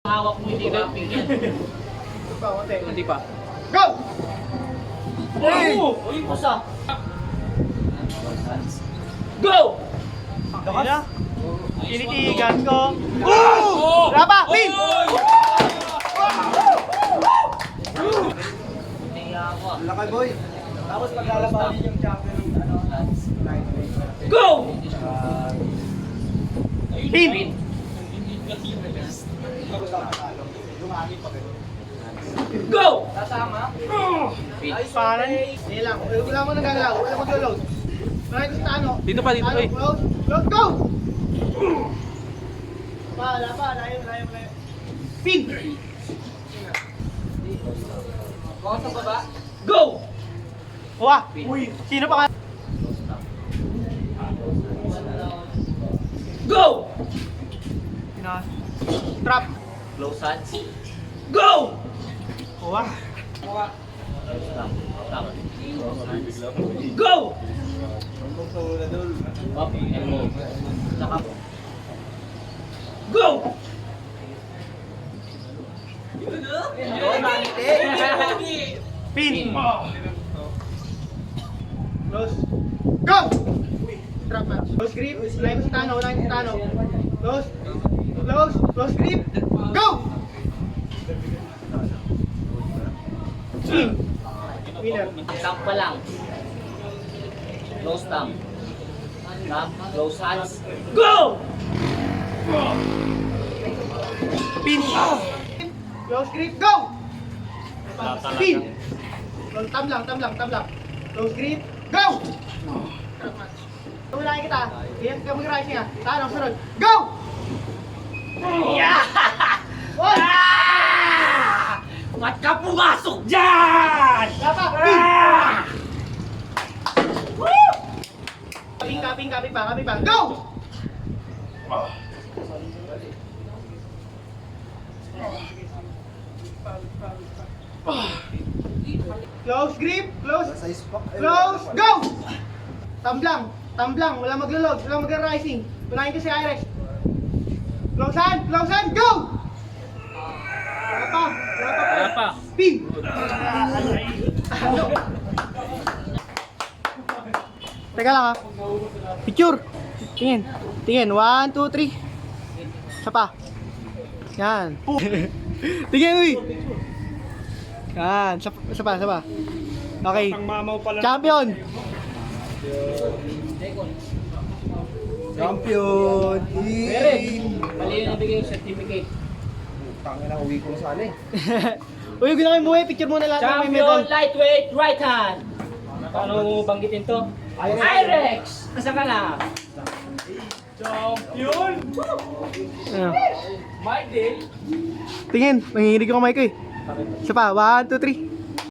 Hawak mo hindi wrapping yan. Hindi pa. Go! Uy, pusa. Go! Lakas. Tinitigan ko. Rapa! Pin! Laki boy. Tapos paglalabanin yung champion ng Go! Pin! Go! Paran. Hindi lang. Wala mo nang gagalaw. Wala mo mag-load. Maraming gusto ano. Dito pa, dito pa eh. Load, load, go! Wala pa. Layo. Pin! Bawas sa baba. Go! Wah! Sino pa ka? Go! Trap. Close hands. Go! Wah! Go! Up and move. Saka po. Go! Pin! Close. Go! Trap match. Close grip. Layo sa tano. Close. Close grip. Go! Winner. Stamp pa lang. Close stamp. Stamp. Close hands. Go! Pin! Close grip. Go! Pin! Tam lang. Close grip. Go! Trap match. Tumulahin kita. Iyan ka mag-rise niya. Tano, sunod. Go! Yeah! One! Ba't ka pumasok dyan? Rapa! Pin! Kaping pa. Go! Close grip, close, go! Tamblang, wala maglo-load, wala mag-rising. Tunahin ko si Irex. Close hand, go! Wala pa. Pin! Teka lang ha. Picture! Tingin. 1, 2, 3. Isa pa. Yan. Tingin, uy! Yan. Isa pa. Okay. Champion! Champion! Mali yung nabigay yung certificate. Tangin na, uwi ko na sana eh. Uy, gusto kayo muwi. Picture muna lahat ng may medal. Champion lightweight right hand. Paano banggitin to? Irex! Nasa ka na? Champion! Ano? My day! Tingin. Nanginginig ako mic ko eh. Isa pa. 1, 2, 3.